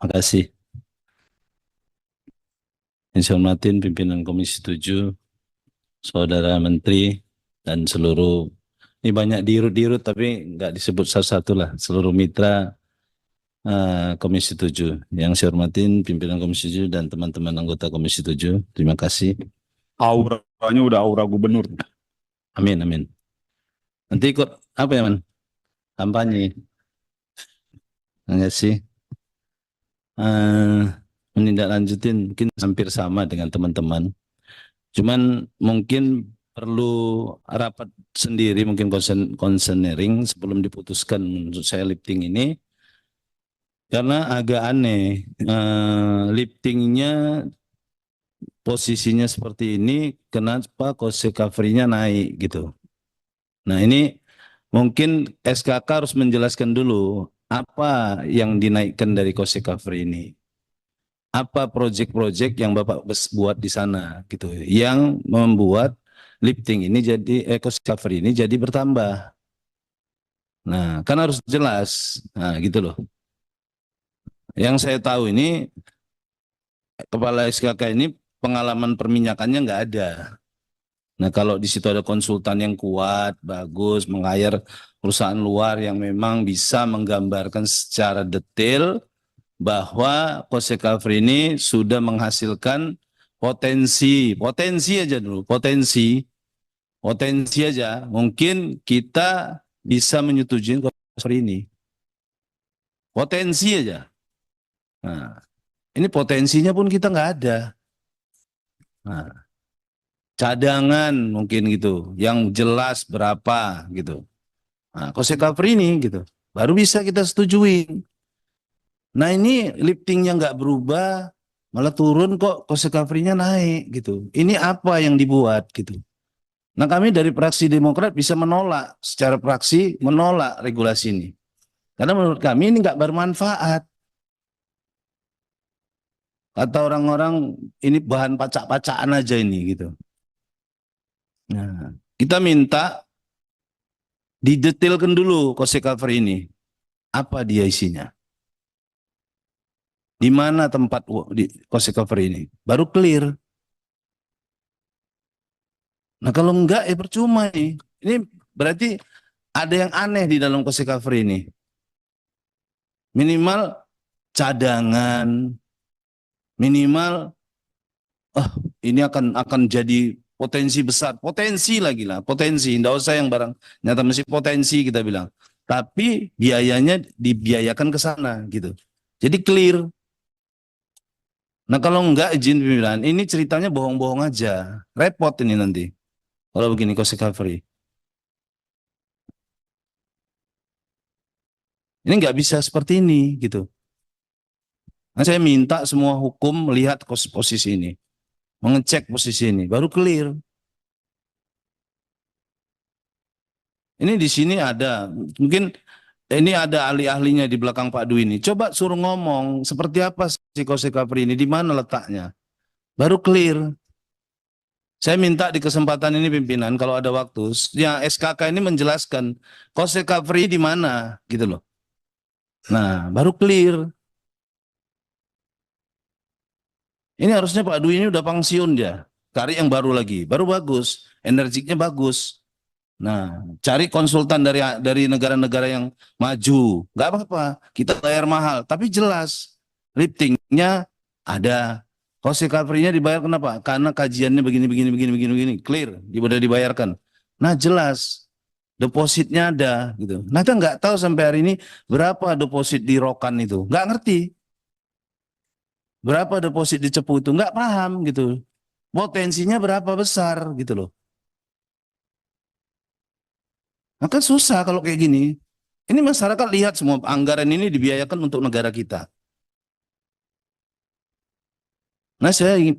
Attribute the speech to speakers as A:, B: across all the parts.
A: Terima kasih. Yang saya hormatin pimpinan Komisi 7, Saudara Menteri, dan seluruh, ini banyak dirut-dirut tapi nggak disebut satu-satu lah, seluruh mitra Komisi 7. Yang saya hormatin pimpinan Komisi 7 dan teman-teman anggota Komisi 7, terima kasih.
B: Auranya udah aura gubernur.
A: Amin, amin. Nanti ikut apa ya, Man? Kampanye. Enggak sih. Menindaklanjutin mungkin hampir sama dengan teman-teman. Cuman mungkin perlu rapat sendiri, mungkin konsenering sebelum diputuskan menurut saya lifting ini. Karena agak aneh, liftingnya posisinya seperti ini, kenapa cost recovery-nya naik gitu. Nah ini mungkin SKK harus menjelaskan dulu apa yang dinaikkan dari cost recovery ini. Apa proyek-proyek yang Bapak buat di sana gitu, yang membuat lifting ini jadi cost recovery ini jadi bertambah. Nah, kan harus jelas. Nah, gitu loh. Yang saya tahu ini kepala SKK ini pengalaman perminyakannya nggak ada. Nah, kalau di situ ada konsultan yang kuat, bagus, meng-hire perusahaan luar yang memang bisa menggambarkan secara detail bahwa cost recovery ini sudah menghasilkan potensi aja dulu, potensi aja. Mungkin kita bisa menyetujui cost recovery ini. Potensi aja. Nah, ini potensinya pun kita nggak ada. Nah, cadangan mungkin gitu, yang jelas berapa gitu. Nah, cost recovery ini gitu, baru bisa kita setujui. Nah ini liftingnya nggak berubah, malah turun kok cost recovery-nya naik gitu. Ini apa yang dibuat gitu. Nah kami dari fraksi Demokrat bisa menolak, secara fraksi menolak regulasi ini. Karena menurut kami ini nggak bermanfaat. Kata orang-orang ini bahan pacak-pacakan aja ini gitu. Nah, kita minta didetailkan dulu cost recovery ini. Apa dia isinya? Di mana tempat di cost recovery ini? Baru clear. Nah kalau enggak ya percuma nih. Ini berarti ada yang aneh di dalam cost recovery ini. Minimal cadangan, minimal ini akan jadi potensi besar, potensi lagi lah, potensi. Enggak usah yang barang nyata mesti potensi kita bilang. Tapi biayanya dibiayakan ke sana gitu. Jadi clear. Nah kalau enggak izin pimpinan, ini ceritanya bohong-bohong aja. Repot ini nanti. Kalau begini cost recovery. Ini nggak bisa seperti ini gitu. Nah, saya minta semua hukum melihat posisi ini, mengecek posisi ini, baru clear. Ini di sini ada, mungkin ini ada ahli-ahlinya di belakang Pak Dwi ini. Coba suruh ngomong seperti apa sih cost recovery ini, di mana letaknya, baru clear. Saya minta di kesempatan ini pimpinan kalau ada waktu, ya SKK ini menjelaskan cost recovery di mana, gitu loh. Nah, baru clear. Ini harusnya Pak Dwi ini udah pensiun dia. Cari yang baru lagi, baru bagus, energiknya bagus. Nah, cari konsultan dari negara-negara yang maju. Nggak apa-apa, kita bayar mahal, tapi jelas liftingnya ada. Cost recovery-nya dibayar kenapa? Karena kajiannya begini, begini, begini, begini, begini. Clear, sudah dibayarkan. Nah, jelas. Depositnya ada gitu. Nah, kita nggak tahu sampai hari ini berapa deposit di Rokan itu. Nggak ngerti. Berapa deposit di Cepu itu nggak paham gitu. Potensinya berapa besar gitu loh. Nah kan susah kalau kayak gini. Ini masyarakat lihat semua anggaran ini dibiayakan untuk negara kita. Nah saya ingin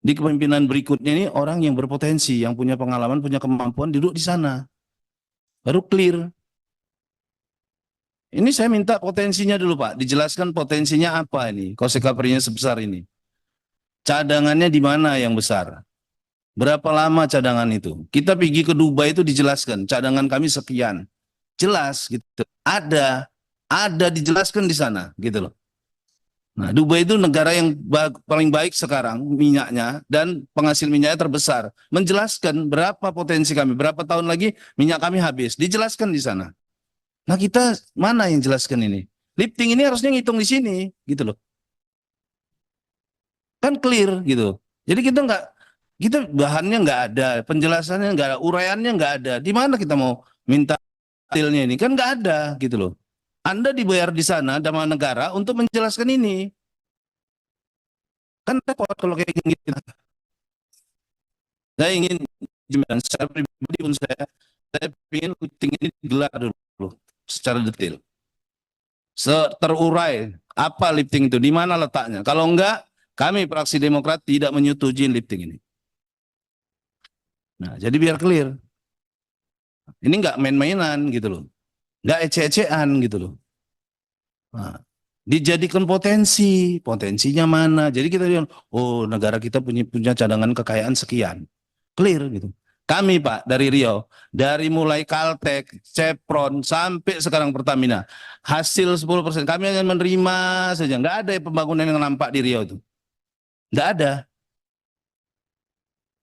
A: di kepemimpinan berikutnya ini orang yang berpotensi, yang punya pengalaman, punya kemampuan duduk di sana. Baru clear. Ini saya minta potensinya dulu Pak, dijelaskan potensinya apa ini, cost recovery-nya sebesar ini. Cadangannya di mana yang besar? Berapa lama cadangan itu? Kita pergi ke Dubai itu dijelaskan, cadangan kami sekian. Jelas gitu. Ada dijelaskan di sana gitu loh. Nah, Dubai itu negara yang paling baik sekarang minyaknya dan penghasil minyaknya terbesar. Menjelaskan berapa potensi kami, berapa tahun lagi minyak kami habis. Dijelaskan di sana. Nah, kita mana yang jelaskan ini? Lifting ini harusnya ngitung di sini, gitu loh. Kan clear gitu. Jadi kita bahannya nggak ada, penjelasannya nggak ada, uraiannya nggak ada. Di mana kita mau minta detailnya ini? Kan nggak ada gitu loh. Anda dibayar di sana sama negara untuk menjelaskan ini. Kan repot kalau kayak gini. Saya ingin, secara pribadi pun saya ingin lifting ini digelar dulu secara detail. Terurai apa lifting itu, di mana letaknya. Kalau enggak, kami fraksi Demokrat tidak menyetujui lifting ini. Nah, jadi biar clear. Ini enggak main-mainan gitu loh. Enggak ece-ecean gitu loh. Nah, dijadikan potensi, potensinya mana. Jadi kita bilang, oh negara kita punya cadangan kekayaan sekian. Clear gitu. Kami Pak dari Riau, dari mulai Caltek, Chevron, sampai sekarang Pertamina, hasil 10% kami hanya menerima saja. Nggak ada pembangunan yang nampak di Riau itu. Nggak ada.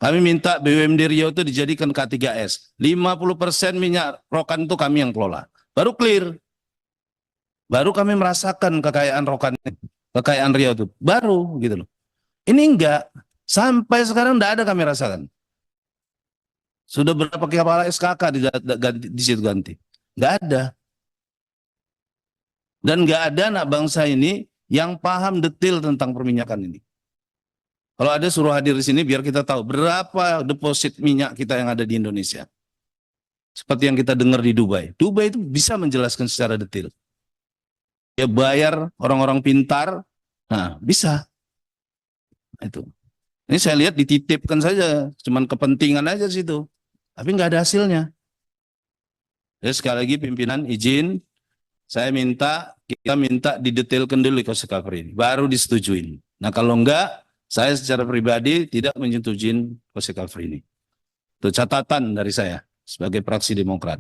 A: Kami minta BUMD Riau itu dijadikan K3S. 50% minyak rokan itu kami yang kelola. Baru clear. Baru kami merasakan kekayaan rokan, kekayaan Riau itu. Baru gitu loh. Ini enggak. Sampai sekarang enggak ada kami rasakan. Sudah berapa kepala SKK di situ ganti? Enggak ada. Dan enggak ada anak bangsa ini yang paham detail tentang perminyakan ini. Kalau ada suruh hadir di sini biar kita tahu berapa deposit minyak kita yang ada di Indonesia. Seperti yang kita dengar di Dubai. Dubai itu bisa menjelaskan secara detail. Dia bayar orang-orang pintar, nah bisa. Itu. Ini saya lihat dititipkan saja, cuman kepentingan aja situ. Tapi nggak ada hasilnya. Jadi sekali lagi pimpinan izin, kita minta didetailkan dulu cost recovery ini, baru disetujuin. Nah kalau enggak, saya secara pribadi tidak menyetujui cost recovery ini. Itu catatan dari saya sebagai fraksi Demokrat.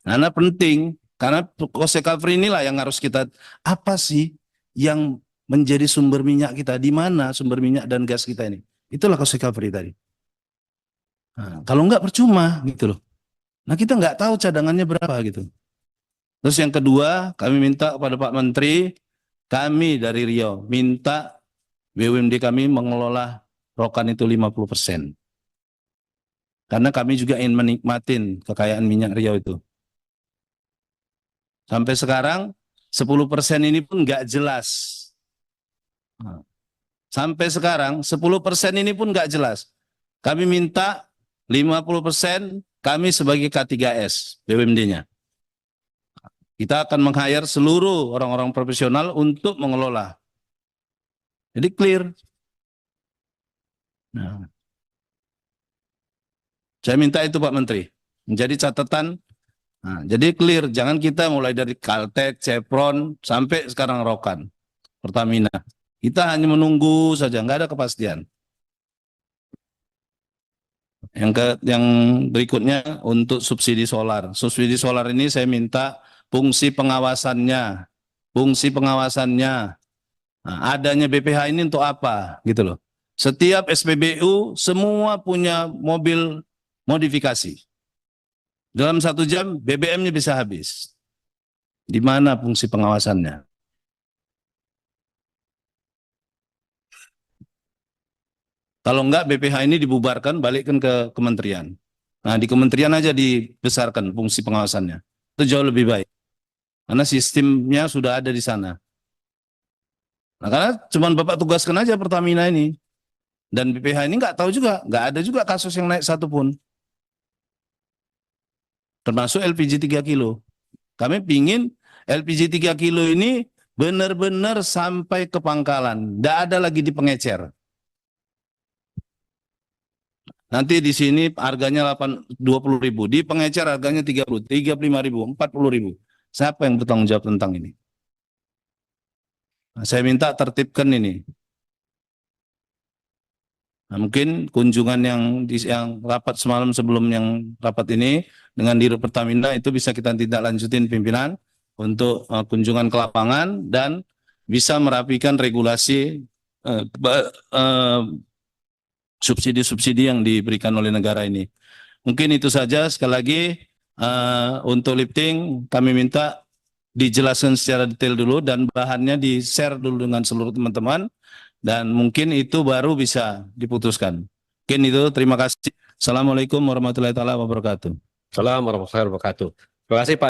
A: Karena penting, karena cost recovery inilah yang harus kita, apa sih yang menjadi sumber minyak kita, di mana sumber minyak dan gas kita ini. Itulah cost recovery tadi. Nah, kalau enggak percuma gitu loh. Nah kita nggak tahu cadangannya berapa gitu. Terus yang kedua, kami minta kepada Pak Menteri, kami dari Riau minta BUMD kami mengelola rokan itu 50%. Karena kami juga ingin menikmatin kekayaan minyak Riau itu. Sampai sekarang 10% ini pun nggak jelas. Nah, sampai sekarang 10% ini pun nggak jelas. Kami minta 50% kami sebagai K3S BUMD-nya. Kita akan meng-hire seluruh orang-orang profesional untuk mengelola. Jadi clear. Nah, saya minta itu Pak Menteri menjadi catatan. Nah, jadi clear, jangan kita mulai dari Caltek, Chevron sampai sekarang Rokan, Pertamina. Kita hanya menunggu saja, nggak ada kepastian. Yang berikutnya untuk subsidi solar. Subsidi solar ini saya minta fungsi pengawasannya, Nah, adanya BPH ini untuk apa, gitu loh. Setiap SPBU semua punya mobil modifikasi. Dalam 1 jam BBM-nya bisa habis. Di mana fungsi pengawasannya? Kalau enggak BPH ini dibubarkan, balikkan ke kementerian. Nah di kementerian aja dibesarkan fungsi pengawasannya. Itu jauh lebih baik. Karena sistemnya sudah ada di sana. Nah karena cuma Bapak tugaskan aja Pertamina ini. Dan BPH ini nggak tahu juga, nggak ada juga kasus yang naik satupun. Termasuk LPG 3 kilo. Kami pingin LPG 3 kilo ini benar-benar sampai ke pangkalan. Nggak ada lagi di pengecer. Nanti di sini harganya 20.000, di pengecer harganya 30, 35.000, 40.000. Siapa yang bertanggung jawab tentang ini? Nah, saya minta tertibkan ini. Nah, mungkin kunjungan yang rapat semalam sebelum yang rapat ini dengan Dirut Pertamina itu bisa kita tindak lanjutin pimpinan untuk kunjungan ke lapangan dan bisa merapikan regulasi subsidi-subsidi yang diberikan oleh negara ini. Mungkin itu saja. Sekali lagi untuk lifting kami minta dijelaskan secara detail dulu dan bahannya di-share dulu dengan seluruh teman-teman dan mungkin itu baru bisa diputuskan. Mungkin itu, terima kasih. Assalamualaikum warahmatullahi wabarakatuh.
C: Assalamualaikum warahmatullahi wabarakatuh. Terima kasih Pak.